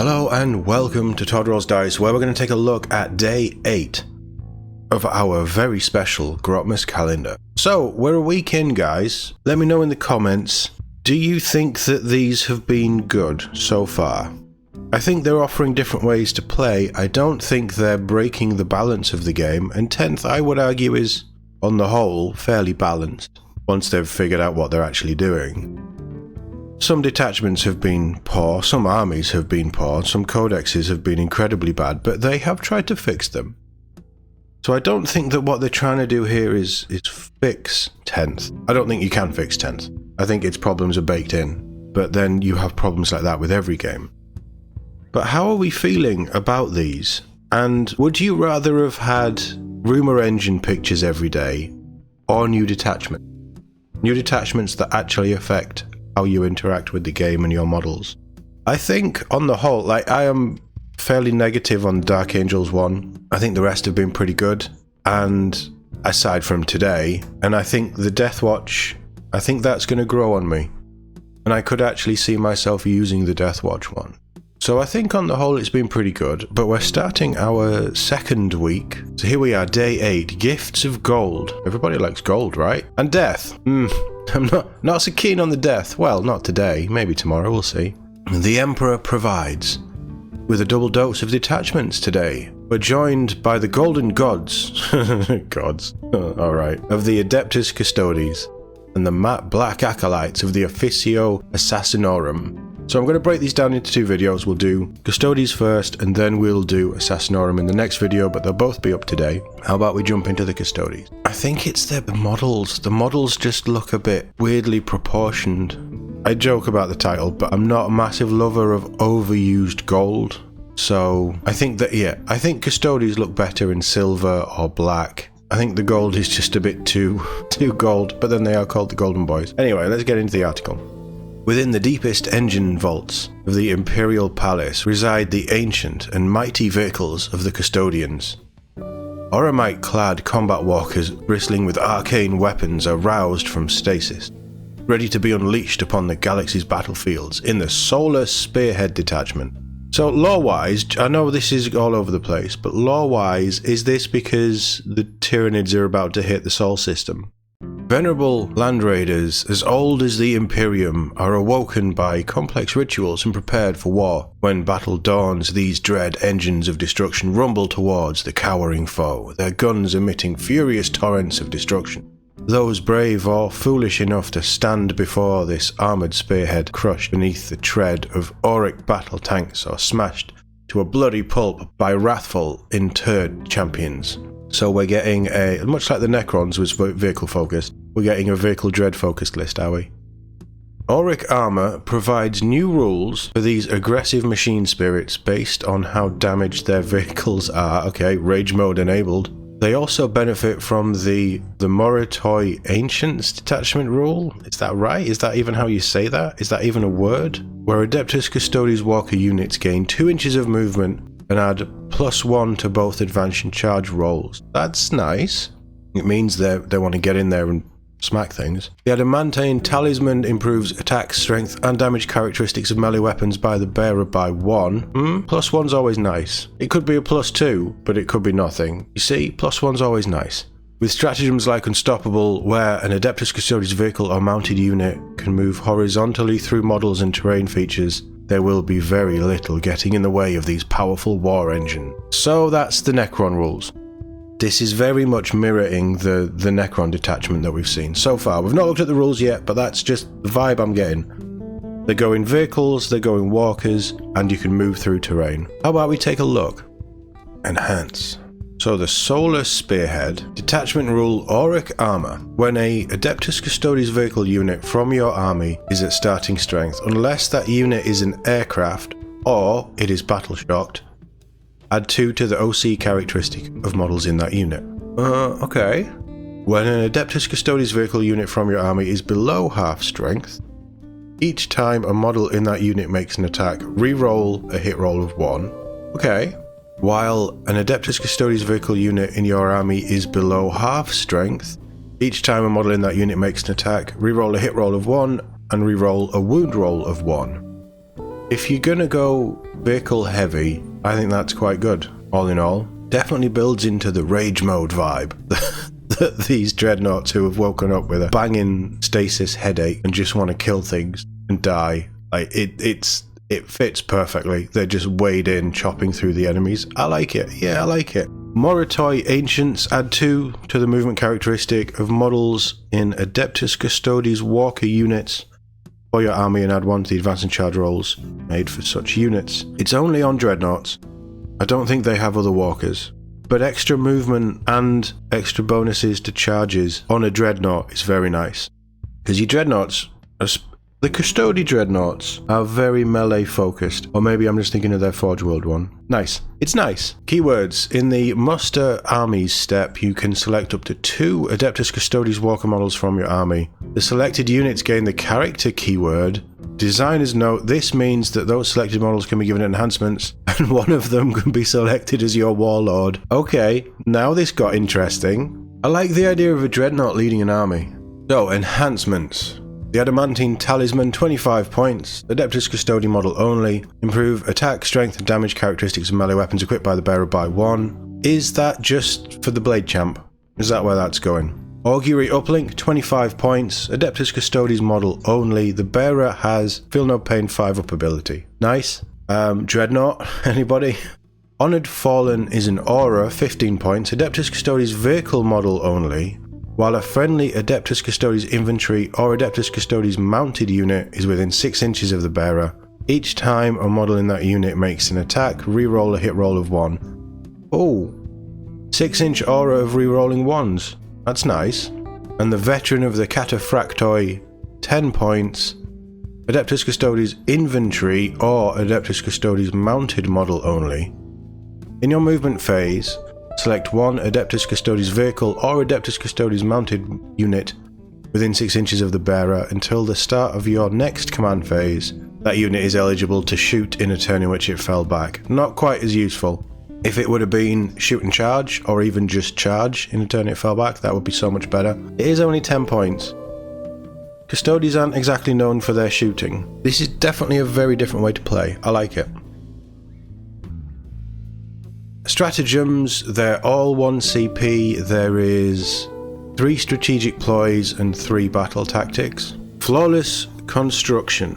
Hello and welcome to Todd Rolls Dice, where we're going to take a look at day 8 of our very special Grotmas Calendar. So, we're a week in, guys. Let me know in the comments, do you think that these have been good so far? I think they're offering different ways to play. I don't think they're breaking the balance of the game, and 10th, I would argue, is, on the whole, fairly balanced, once they've figured out what they're actually doing. Some detachments have been poor, some armies have been poor, some codexes have been incredibly bad, but they have tried to fix them. So I don't think that what they're trying to do here is fix 10th. I don't think you can fix 10th. I think its problems are baked in, but then you have problems like that with every game. But how are we feeling about these? And would you rather have had rumour engine pictures every day, or new detachments? New detachments that actually affect how you interact with the game and your models. I think, on the whole, I am fairly negative on Dark Angels 1. I think the rest have been pretty good, and aside from today, and I think the Death Watch, I think that's going to grow on me. And I could actually see myself using the Death Watch one. So I think on the whole it's been pretty good, but we're starting our second week. So here we are, day 8, Gifts of Gold. Everybody likes gold, right? And death. I'm not so keen on the death. Well, not today, maybe tomorrow, we'll see. The Emperor provides. With a double dose of detachments today. We're joined by the Golden Gods. Gods. Alright. Of the Adeptus Custodes. And the matte black acolytes of the Officio Assassinorum. So I'm going to break these down into 2 videos. We'll do Custodes first, and then we'll do Assassinorum in the next video, but they'll both be up today. How about we jump into the Custodes? I think it's the models. The models just look a bit weirdly proportioned. I joke about the title, but I'm not a massive lover of overused gold. So I think that, I think Custodes look better in silver or black. I think the gold is just a bit too gold, but then they are called the Golden Boys. Anyway, let's get into the article. Within the deepest engine vaults of the Imperial Palace reside the ancient and mighty vehicles of the Custodians. Auramite-clad combat walkers bristling with arcane weapons are roused from stasis, ready to be unleashed upon the galaxy's battlefields in the Solar Spearhead Detachment. So lore-wise, I know this is all over the place, but lore-wise, is this because the Tyranids are about to hit the Sol system? Venerable land raiders as old as the Imperium are awoken by complex rituals and prepared for war. When battle dawns, these dread engines of destruction rumble towards the cowering foe, their guns emitting furious torrents of destruction. Those brave or foolish enough to stand before this armoured spearhead crushed beneath the tread of auric battle tanks or smashed to a bloody pulp by wrathful, interred champions. So we're getting a, much like the Necrons was vehicle focused, we're getting a vehicle dread focused list, are we? Auric Armour provides new rules for these aggressive machine spirits based on how damaged their vehicles are. Okay, rage mode enabled. They also benefit from the Moritoi Ancients detachment rule. Is that right? Is that even how you say that? Is that even a word? Where Adeptus Custodes Walker units gain 2 inches of movement and add +1 to both advance and charge rolls. That's nice. It means they want to get in there and smack things. The Adamantine Talisman improves attack, strength, and damage characteristics of melee weapons by the bearer by 1. +1's always nice. It could be a +2, but it could be nothing. You see, +1's always nice. With stratagems like Unstoppable, where an Adeptus Custodes vehicle or mounted unit can move horizontally through models and terrain features, there will be very little getting in the way of these powerful war engines. So that's the Necron rules. This is very much mirroring the Necron detachment that we've seen so far. We've not looked at the rules yet, but that's just the vibe I'm getting. They're going vehicles, they're going walkers, and you can move through terrain. How about we take a look? Enhance. So the Solar Spearhead, detachment rule Auric Armour. When a Adeptus Custodes vehicle unit from your army is at starting strength, unless that unit is an aircraft or it is battle shocked, add 2 to the OC characteristic of models in that unit. Okay. When an Adeptus Custodes vehicle unit from your army is below half strength, each time a model in that unit makes an attack, re-roll a hit roll of 1. Okay. While an Adeptus Custodes vehicle unit in your army is below half strength, each time a model in that unit makes an attack, re-roll a hit roll of 1 and re-roll a wound roll of 1. if you're gonna go vehicle heavy, I think that's quite good, all in all. Definitely builds into the rage mode vibe that these dreadnoughts who have woken up with a banging stasis headache and just want to kill things and die. Like it fits perfectly. They're just weighed in, chopping through the enemies. I like it. Yeah, I like it. Moritoi Ancients add 2 to the movement characteristic of models in Adeptus Custodes Walker units for your army and add 1 to the advance and charge rolls made for such units. It's only on dreadnoughts. I don't think they have other walkers. But extra movement and extra bonuses to charges on a dreadnought is very nice. Because your dreadnoughts, the Custodes dreadnoughts, are very melee focused. Or maybe I'm just thinking of their Forge World one. Nice. It's nice. Keywords. In the muster armies step, you can select up to 2 Adeptus Custodes Walker models from your army. The selected units gain the character keyword. Designers note this means that those selected models can be given enhancements, and one of them can be selected as your warlord. Okay, now this got interesting. I like the idea of a dreadnought leading an army. So, enhancements. The Adamantine Talisman, 25 points. Adeptus Custodian model only. Improve attack, strength, and damage characteristics of melee weapons equipped by the bearer by 1. Is that just for the Blade Champ? Is that where that's going? Augury Uplink, 25 points. Adeptus Custodes model only. The bearer has Feel No Pain 5 up ability. Nice. Dreadnought, anybody? Honored Fallen is an aura, 15 points. Adeptus Custodes vehicle model only. While a friendly Adeptus Custodes infantry or Adeptus Custodes mounted unit is within 6 inches of the bearer, each time a model in that unit makes an attack, reroll a hit roll of 1. Oh, 6-inch aura of rerolling 1s. That's nice. And the Veteran of the Cataphractoi, 10 points. Adeptus Custodes infantry or Adeptus Custodes mounted model only. In your movement phase, select 1 Adeptus Custodes vehicle or Adeptus Custodes mounted unit within 6 inches of the bearer until the start of your next command phase. That unit is eligible to shoot in a turn in which it fell back. Not quite as useful. If it would have been shoot and charge, or even just charge in a turn it fell back, that would be so much better. It is only 10 points. Custodes aren't exactly known for their shooting. This is definitely a very different way to play. I like it. Stratagems, they're all 1 CP. There is 3 strategic ploys and 3 battle tactics. Flawless Construction.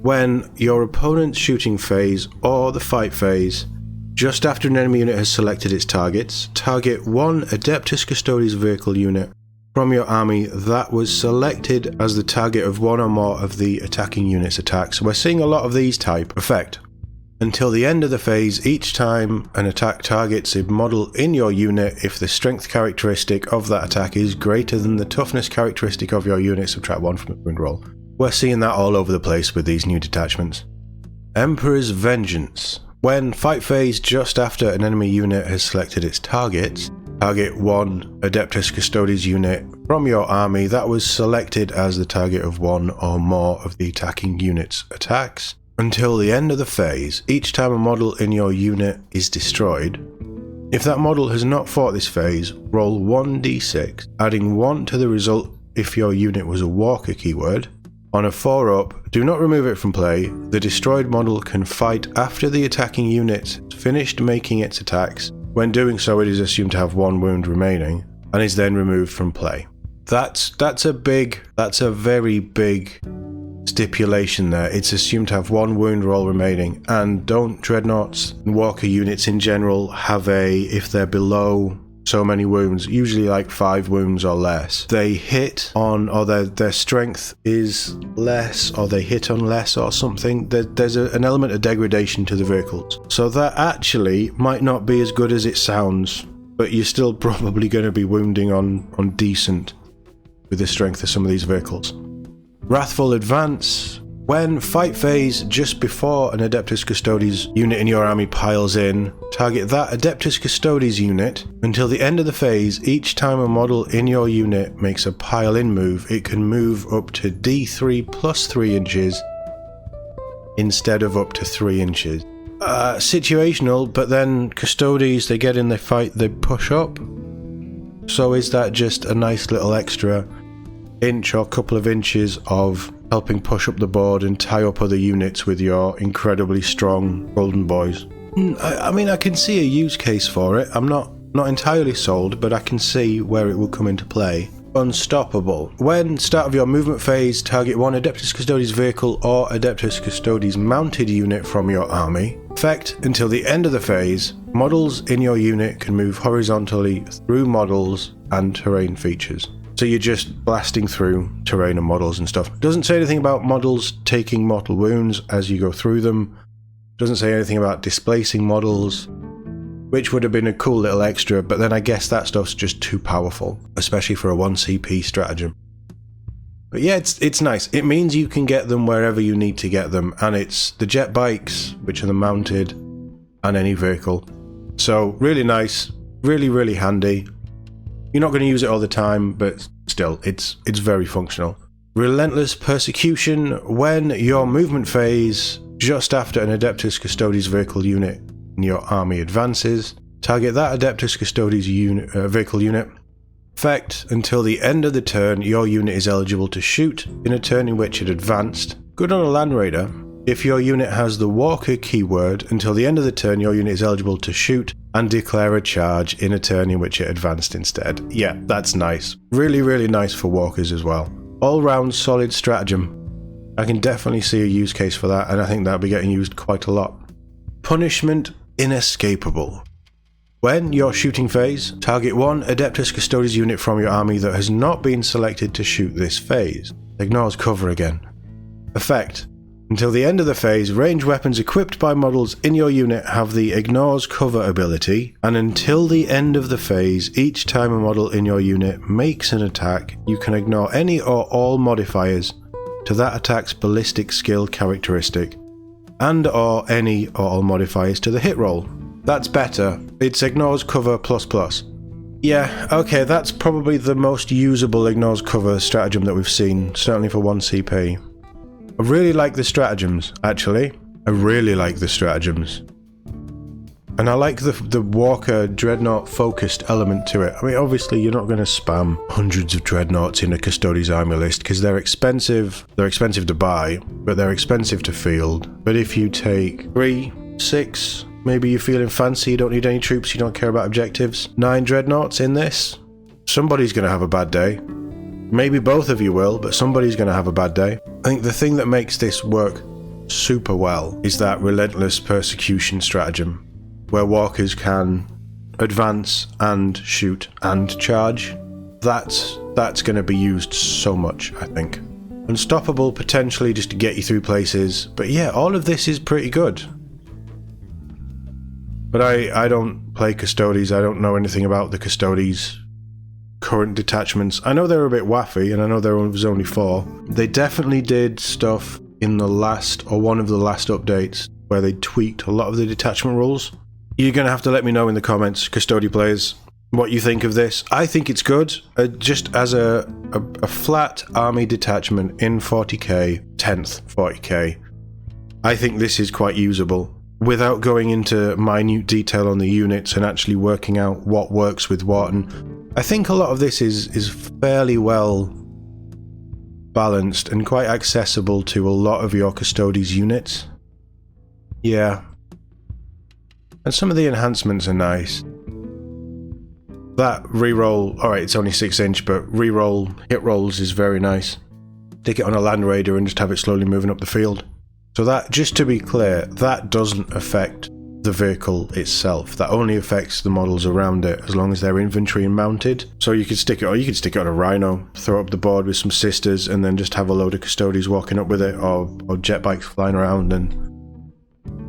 When your opponent's shooting phase or the fight phase, just after an enemy unit has selected its targets, target 1 Adeptus Custodes vehicle unit from your army that was selected as the target of 1 or more of the attacking unit's attacks. We're seeing a lot of these type effect. Until the end of the phase, each time an attack targets a model in your unit, if the strength characteristic of that attack is greater than the toughness characteristic of your unit, subtract 1 from the wound roll. We're seeing that all over the place with these new detachments. Emperor's Vengeance. When fight phase just after an enemy unit has selected its targets, target 1 Adeptus Custodes unit from your army that was selected as the target of 1 or more of the attacking unit's attacks. Until the end of the phase, each time a model in your unit is destroyed, if that model has not fought this phase, roll 1d6, adding 1 to the result if your unit was a walker keyword. On a 4-up, do not remove it from play. The destroyed model can fight after the attacking unit has finished making its attacks. When doing so, it is assumed to have 1 wound remaining, and is then removed from play. That's a very big stipulation there. It's assumed to have 1 wound roll remaining, and don't dreadnoughts and walker units in general have if they're below so many wounds, usually like 5 wounds or less, they hit on, or their strength is less, or they hit on less or something. There's an element of degradation to the vehicles. So that actually might not be as good as it sounds, but you're still probably going to be wounding on decent with the strength of some of these vehicles. Wrathful Advance. When fight phase just before an Adeptus Custodes unit in your army piles in, target that Adeptus Custodes unit. Until the end of the phase, each time a model in your unit makes a pile in move, it can move up to D3 plus 3 inches instead of up to 3 inches. Situational, but then Custodes, they get in, they fight, they push up. So is that just a nice little extra inch or couple of inches of helping push up the board and tie up other units with your incredibly strong golden boys. I mean, I can see a use case for it. I'm not entirely sold, but I can see where it will come into play. Unstoppable. When start of your movement phase, target one Adeptus Custodes vehicle or Adeptus Custodes mounted unit from your army. Effect, until the end of the phase, models in your unit can move horizontally through models and terrain features. So you're just blasting through terrain and models and stuff. Doesn't say anything about models taking mortal wounds as you go through them. Doesn't say anything about displacing models, which would have been a cool little extra, but then I guess that stuff's just too powerful, especially for a 1CP stratagem. But yeah, it's nice. It means you can get them wherever you need to get them, and it's the jet bikes, which are the mounted, and any vehicle. So really nice, really handy. You're not going to use it all the time, but still, it's very functional. Relentless Persecution. When your movement phase, just after an Adeptus Custodes vehicle unit in your army advances, target that Adeptus Custodes vehicle unit. Effect, until the end of the turn, your unit is eligible to shoot in a turn in which it advanced. Good on a Land Raider. If your unit has the Walker keyword, until the end of the turn, your unit is eligible to shoot and declare a charge in a turn in which it advanced instead. Yeah, that's nice. Really nice for Walkers as well. All-round solid stratagem. I can definitely see a use case for that, and I think that'll be getting used quite a lot. Punishment Inescapable. When your shooting phase, target one Adeptus Custodes unit from your army that has not been selected to shoot this phase. Ignores cover again. Effect. Until the end of the phase, ranged weapons equipped by models in your unit have the Ignores Cover ability, and until the end of the phase, each time a model in your unit makes an attack, you can ignore any or all modifiers to that attack's ballistic skill characteristic, and or any or all modifiers to the hit roll. That's better. It's Ignores Cover ++. Yeah, okay, that's probably the most usable Ignores Cover stratagem that we've seen, certainly for 1CP. I really like the stratagems, actually. I really like the stratagems. And I like the Walker Dreadnought focused element to it. I mean, obviously you're not going to spam hundreds of Dreadnoughts in a Custodes army list because they're expensive. They're expensive to buy, but they're expensive to field. But if you take 3, 6, maybe you're feeling fancy, you don't need any troops, you don't care about objectives, 9 Dreadnoughts in this, somebody's going to have a bad day. Maybe both of you will, but somebody's going to have a bad day. I think the thing that makes this work super well is that Relentless Persecution stratagem, where walkers can advance and shoot and charge. That's going to be used so much, I think. Unstoppable potentially just to get you through places, but yeah, all of this is pretty good. But I don't play Custodes, I don't know anything about the Custodes current detachments. I know they're a bit waffy, and I know there was only 4. They definitely did stuff in the last, or one of the last updates, where they tweaked a lot of the detachment rules. You're going to have to let me know in the comments, Custode players, what you think of this. I think it's good, just as a flat army detachment in 40k, 10th 40k. I think this is quite usable, without going into minute detail on the units and actually working out what works with what. And I think a lot of this is fairly well balanced and quite accessible to a lot of your Custodes units. Yeah. And some of the enhancements are nice. That reroll, alright, it's only 6 inch, but reroll hit rolls is very nice. Stick it on a Land Raider and just have it slowly moving up the field. So that, just to be clear, that doesn't affect the vehicle itself. That only affects the models around it, as long as they're infantry and mounted. So you could stick it, or you could stick it on a Rhino, throw up the board with some sisters, and then just have a load of Custodes walking up with it, or jet bikes flying around. And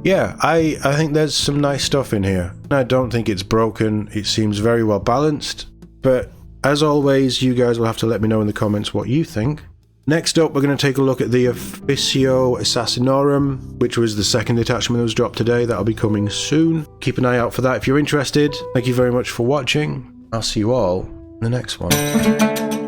yeah, I think there's some nice stuff in here. I don't think it's broken. It seems very well balanced. But as always, you guys will have to let me know in the comments what you think. Next up, we're going to take a look at the Officio Assassinorum, which was the second detachment that was dropped today. That'll be coming soon. Keep an eye out for that if you're interested. Thank you very much for watching. I'll see you all in the next one.